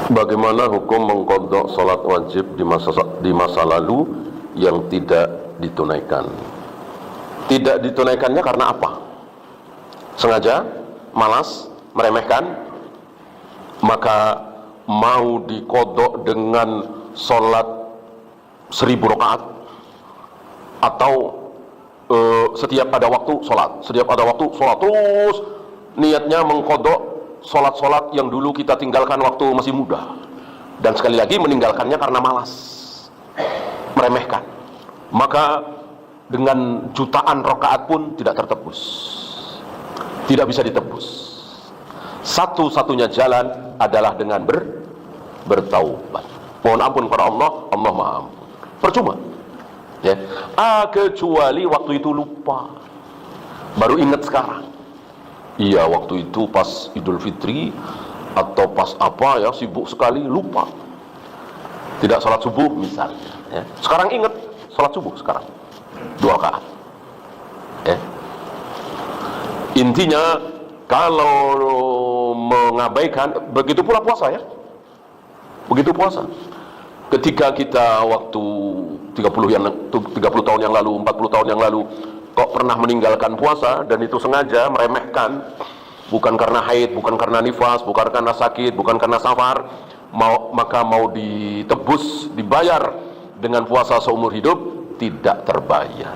Bagaimana hukum mengqadha salat wajib di masa lalu yang tidak ditunaikan? Tidak ditunaikannya karena apa? Sengaja, malas, meremehkan, maka mau diqadha dengan salat 1000 rakaat, atau setiap ada waktu salat, terus niatnya mengqadha sholat-sholat yang dulu kita tinggalkan waktu masih muda, dan sekali lagi meninggalkannya karena malas, meremehkan, maka dengan jutaan rakaat pun tidak tertebus, tidak bisa ditebus. Satu-satunya jalan adalah dengan bertaubat, mohon ampun kepada Allah. Allah Maha Ampun. Percuma ya, kecuali waktu itu lupa, baru ingat sekarang. Iya, waktu itu pas Idul Fitri atau pas apa ya, sibuk sekali, lupa, tidak sholat subuh misalnya ya. Sekarang ingat sholat subuh, sekarang 2 rakaat ya. Intinya kalau mengabaikan, begitu pula puasa ya, begitu puasa. Ketika kita waktu 30 tahun yang lalu, 40 tahun yang lalu kok pernah meninggalkan puasa, dan itu sengaja, meremehkan, bukan karena haid, bukan karena nifas, bukan karena sakit, bukan karena safar, maka mau ditebus, dibayar dengan puasa seumur hidup, tidak terbayar.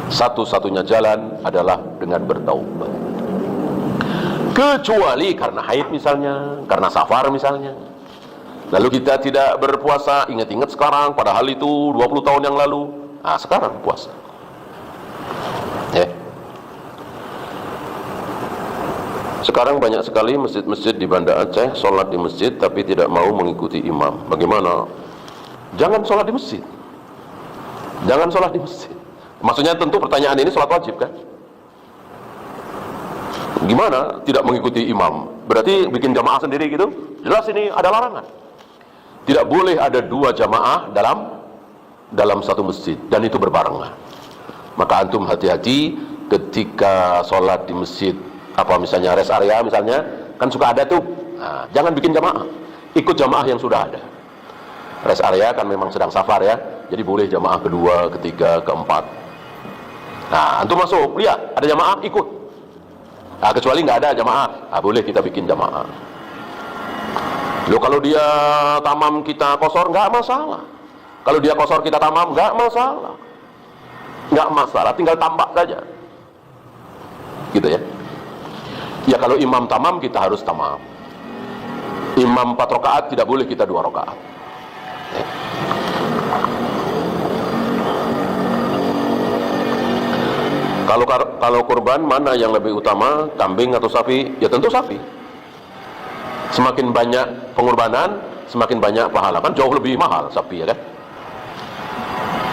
Satu-satunya jalan adalah dengan bertaubat, kecuali karena haid misalnya, karena safar misalnya, lalu kita tidak berpuasa, ingat-ingat sekarang, padahal itu 20 tahun yang lalu, nah sekarang puasa ya. Sekarang banyak sekali masjid-masjid di Banda Aceh sholat di masjid tapi tidak mau mengikuti imam. Bagaimana? Jangan sholat di masjid, jangan sholat di masjid. Maksudnya tentu pertanyaan ini sholat wajib kan? Gimana tidak mengikuti imam? Berarti bikin jamaah sendiri gitu? Jelas ini ada larangan. Tidak boleh ada 2 jamaah dalam satu masjid, dan itu berbarengan. Maka antum hati-hati ketika sholat di masjid, apa misalnya rest area misalnya, kan suka ada tuh. Nah, jangan bikin jamaah, ikut jamaah yang sudah ada. Rest area kan memang sedang safar ya, jadi boleh jamaah kedua, ketiga, keempat. Nah, antum masuk, lihat ada jamaah, ikut. Nah, kecuali nggak ada jamaah, nah, boleh kita bikin jamaah. Loh, kalau dia tamam kita kosor, nggak masalah. Kalau dia kosor kita tamam, nggak masalah. Nggak masalah, tinggal tambah saja gitu ya. Ya kalau imam tamam, kita harus tamam. Imam 4 rakaat, tidak boleh kita 2 rakaat ya. Kalau kurban mana yang lebih utama, kambing atau sapi? Ya tentu sapi. Semakin banyak pengorbanan, semakin banyak pahala, kan jauh lebih mahal sapi ya kan.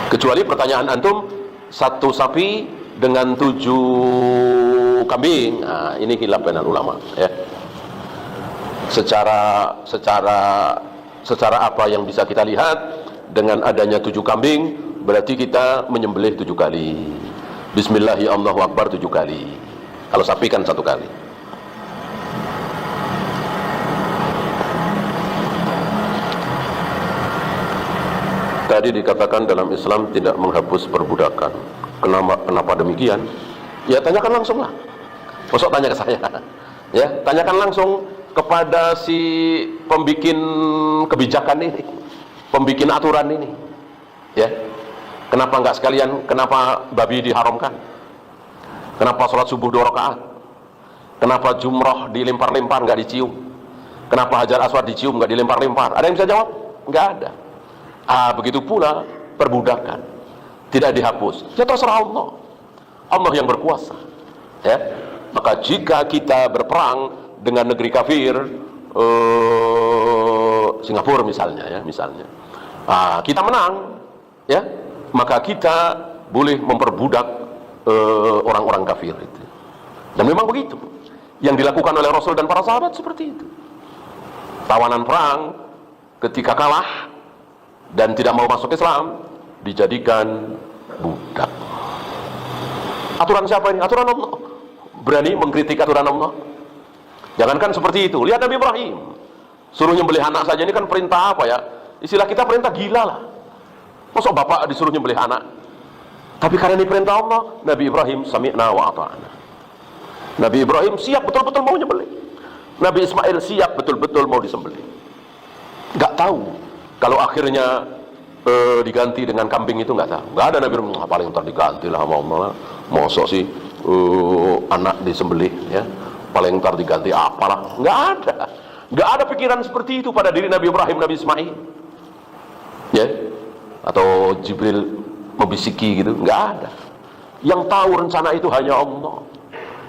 Kecuali pertanyaan antum, 1 sapi dengan 7 kambing, nah ini khilaf bainal ulama ya. Secara apa yang bisa kita lihat, dengan adanya 7 kambing berarti kita menyembelih 7 kali, bismillahi Allahu Akbar 7 kali. Kalau sapi kan 1 kali. Tadi dikatakan dalam Islam tidak menghapus perbudakan. Kenapa demikian? Ya tanyakan langsung lah. Masuk tanya ke saya. Ya, tanyakan langsung kepada si pembikin kebijakan ini, pembikin aturan ini. Ya. Kenapa enggak sekalian, kenapa babi diharamkan? Kenapa sholat subuh 2 rakaat? Kenapa jumrah dilempar-lempar enggak dicium? Kenapa Hajar Aswad dicium enggak dilempar-lempar? Ada yang bisa jawab? Enggak ada. Begitu pula perbudakan tidak dihapus. Ya terserah Allah, Allah yang berkuasa ya. Maka jika kita berperang dengan negeri kafir, Singapura misalnya ya, kita menang ya, maka kita boleh memperbudak orang-orang kafir itu. Dan memang begitu yang dilakukan oleh Rasul dan para sahabat, seperti itu. Tawanan perang ketika kalah dan tidak mau masuk Islam dijadikan budak. Aturan siapa ini? Aturan Allah. Berani mengkritik aturan Allah? Jangankan seperti itu, lihat Nabi Ibrahim Suruh nyembelih anak saja ini kan perintah apa ya? Istilah kita perintah gila lah. Masa bapak disuruh nyembelih anak? Tapi karena ini perintah Allah, Nabi Ibrahim sami'na wa ata'na. Nabi Ibrahim siap betul-betul mau nyembelih. Nabi Ismail siap betul-betul mau disembelih. Gak tahu kalau akhirnya diganti dengan kambing itu, nggak tahu. Nggak ada Nabi Ibrahim paling ntar diganti lah sama Allah. Mosok sih anak disembelih ya, paling ntar diganti apalah. Nggak ada pikiran seperti itu pada diri Nabi Ibrahim, Nabi Ismail ya, atau Jibril membisiki gitu, nggak ada. Yang tahu rencana itu hanya Allah.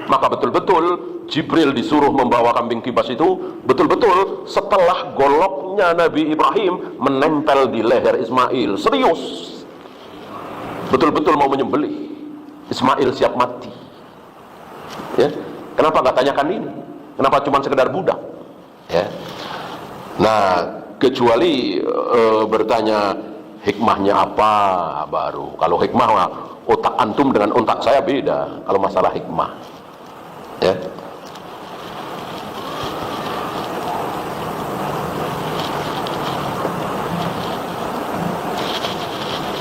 Maka betul-betul Jibril disuruh membawa kambing kibas itu betul-betul setelah goloknya Nabi Ibrahim menempel di leher Ismail, serius, betul-betul mau menyembelih. Ismail siap mati ya. Kenapa nggak tanyakan ini? Kenapa cuma sekedar budak ya? Nah, kecuali bertanya hikmahnya apa baru. Kalau hikmah, otak antum dengan otak saya beda kalau masalah hikmah ya.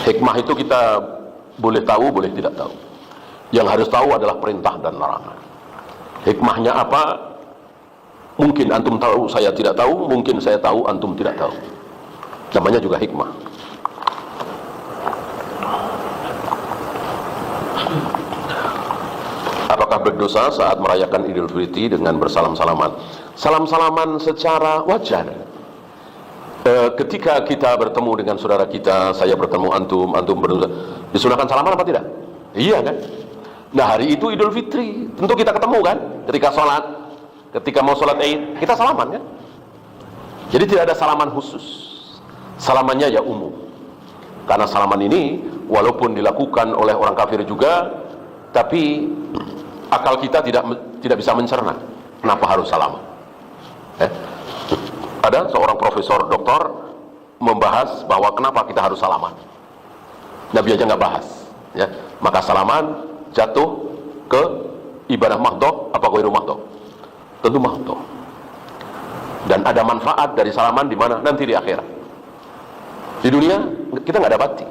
Hikmah itu kita boleh tahu, boleh tidak tahu. Yang harus tahu adalah perintah dan larangan. Hikmahnya apa? Mungkin antum tahu, saya tidak tahu. Mungkin saya tahu, antum tidak tahu. Namanya juga hikmah. Apakah berdosa saat merayakan Idul Fitri dengan bersalam-salaman? Salam-salaman secara wajar. Ketika kita bertemu dengan saudara kita, saya bertemu antum berdosa, disunahkan salaman apa tidak? Iya kan? Nah, hari itu Idul Fitri, tentu kita ketemu kan? Ketika sholat, ketika mau sholat Id, kita salaman kan? Jadi tidak ada salaman khusus. Salamannya ya umum. Karena salaman ini walaupun dilakukan oleh orang kafir juga, tapi akal kita tidak bisa mencerna kenapa harus salaman. Ada seorang profesor doktor membahas bahwa kenapa kita harus salaman. Nabi aja nggak bahas ya. Maka salaman jatuh ke ibadah mahdoh apa ghairu mahdoh? Tentu mahdoh. Dan ada manfaat dari salaman di mana? Nanti di akhirat. Di dunia kita nggak dapati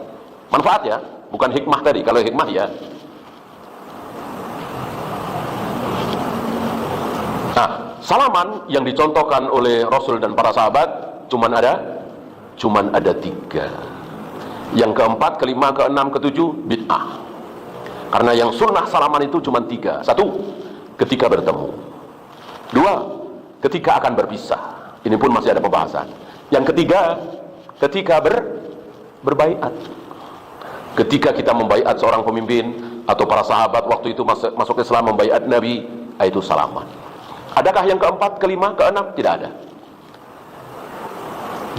manfaat ya, bukan hikmah tadi. Kalau hikmah ya. Nah, salaman yang dicontohkan oleh Rasul dan para sahabat cuman ada 3. Yang keempat, kelima, keenam, ketujuh bid'ah. Karena yang sunnah salaman itu cuma 3. 1, ketika bertemu. 2, ketika akan berpisah. Ini pun masih ada pembahasan. Yang ketiga, ketika berbaiat. Ketika kita membaiat seorang pemimpin atau para sahabat waktu itu masuk Islam membaiat Nabi, itu salaman. Adakah yang keempat, kelima, keenam? Tidak ada.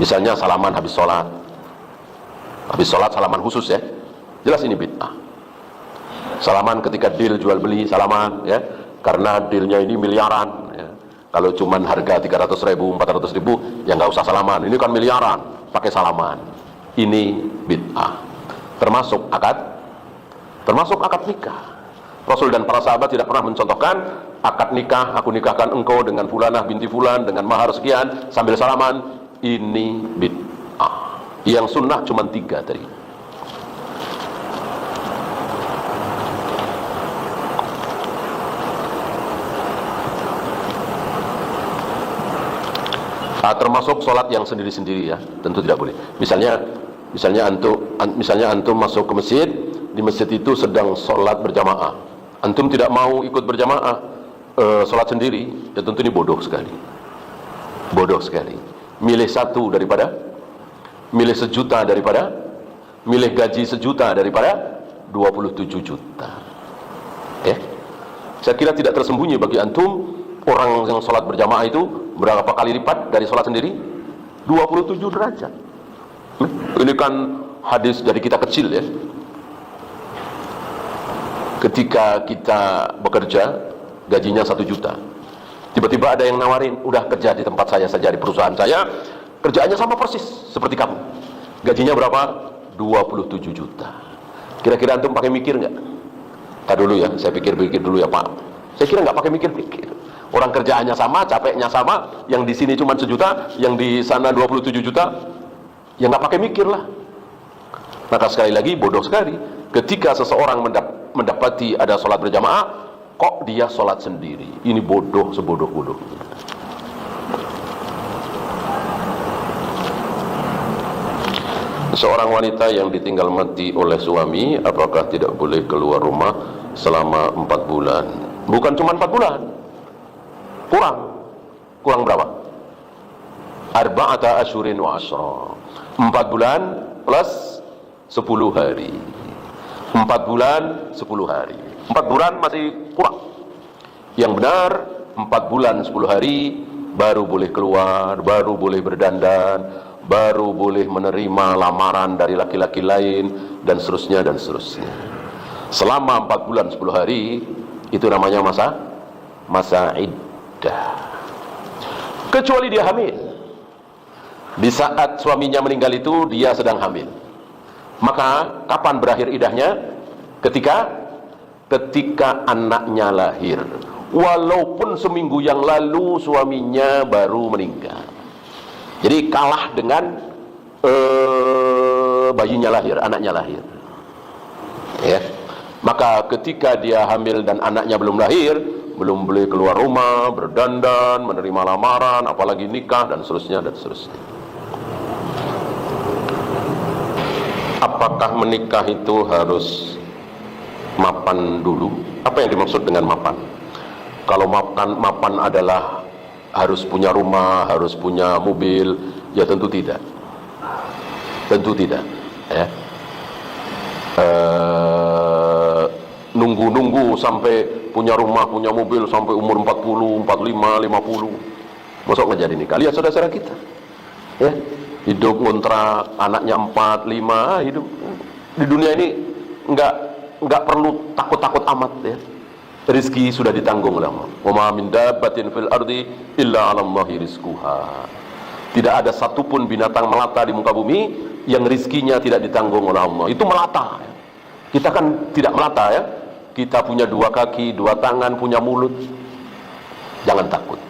Misalnya salaman habis sholat. Habis sholat salaman khusus ya. Jelas ini bid'ah. Salaman ketika deal jual beli salaman ya. Karena dealnya ini miliaran ya. Kalau cuman harga 300.000, 400.000 ya nggak usah salaman. Ini kan miliaran pakai salaman. Ini bid'ah. Termasuk akad nikah. Rasul dan para sahabat tidak pernah mencontohkan akad nikah, aku nikahkan engkau dengan fulanah binti fulan dengan mahar sekian sambil salaman. Ini bid'ah. Yang sunnah cuma 3 tadi. Termasuk sholat yang sendiri-sendiri ya, tentu tidak boleh. Misalnya antum masuk ke masjid, di masjid itu sedang sholat berjamaah. Antum tidak mau ikut berjamaah, sholat sendiri, ya tentu ini bodoh sekali. Bodoh sekali. Milih 1 daripada, milih 1 juta daripada, milih gaji 1 juta daripada 27 juta. Ya. Saya kira tidak tersembunyi bagi antum, orang yang sholat berjamaah itu berapa kali lipat dari sholat sendiri? 27 derajat. Ini kan hadis dari kita kecil ya. Ketika kita bekerja gajinya 1 juta, tiba-tiba ada yang nawarin, udah kerja di tempat saya saja, di perusahaan saya, kerjaannya sama persis seperti kamu, gajinya berapa? 27 juta. Kira-kira antum pakai mikir nggak? Dulu ya, saya pikir-pikir dulu ya Pak. Saya kira nggak pakai mikir-pikir. Orang kerjaannya sama, capeknya sama, yang di sini cuma 1 juta, yang di sana 27 juta, ya nggak pakai mikir lah. Maka sekali lagi bodoh sekali ketika seseorang mendapati ada sholat berjamaah, kok dia sholat sendiri. Ini bodoh sebodoh-bodoh. Seorang wanita yang ditinggal mati oleh suami, apakah tidak boleh keluar rumah selama 4 bulan? Bukan cuma 4 bulan, kurang berapa? Arba'ata asyurin wa asyra, 4 bulan plus 10 hari. 4 bulan 10 hari. 4 bulan masih kurang. Yang benar 4 bulan 10 hari baru boleh keluar, baru boleh berdandan, baru boleh menerima lamaran dari laki-laki lain, dan seterusnya dan seterusnya. Selama 4 bulan 10 hari itu namanya masa iddah. Kecuali dia hamil. Di saat suaminya meninggal itu dia sedang hamil. Maka kapan berakhir iddahnya? Ketika anaknya lahir. Walaupun seminggu yang lalu suaminya baru meninggal. Jadi kalah dengan bayinya lahir, anaknya lahir. Ya. Maka ketika dia hamil dan anaknya belum lahir, belum boleh keluar rumah, berdandan, menerima lamaran, apalagi nikah, dan seterusnya dan seterusnya. Apakah menikah itu harus mapan dulu? Apa yang dimaksud dengan mapan? Kalau mapan adalah harus punya rumah, harus punya mobil, ya tentu tidak. Tentu tidak. Ya. Nunggu sampai punya rumah, punya mobil sampai umur 40, 45, 50. Masuk nggak jadi nikah? Lihat saudara-saudara kita. Ya. Hidup ngontrak, anaknya 4, 5, hidup di dunia ini nggak perlu takut-takut amat ya. Rizki sudah ditanggung oleh Allah. Wa ma min dabbatin fil ardi illa 'alallahi rizquha. Tidak ada satupun binatang melata di muka bumi yang rizkinya tidak ditanggung oleh Allah. Itu melata. Kita kan tidak melata ya. Kita punya 2 kaki, 2 tangan, punya mulut. Jangan takut.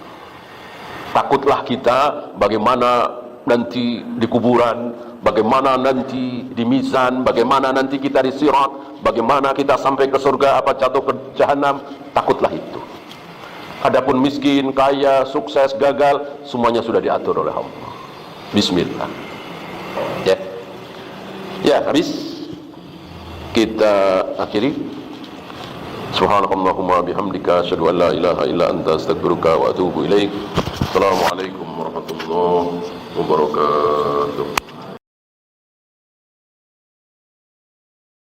Takutlah kita bagaimana nanti di kuburan, bagaimana nanti di mizan, bagaimana nanti kita di sirat, bagaimana kita sampai ke surga apa jatuh ke jahanam. Takutlah itu. Adapun miskin, kaya, sukses, gagal, semuanya sudah diatur oleh Allah. Bismillah. Ya. Ya, habis. Kita akhiri. Subhanakallahumma bihamdika asyhadu an la ilaha illa anta astaghfiruka wa atubu ilaik. Assalamualaikum warahmatullahi wabarakatuh.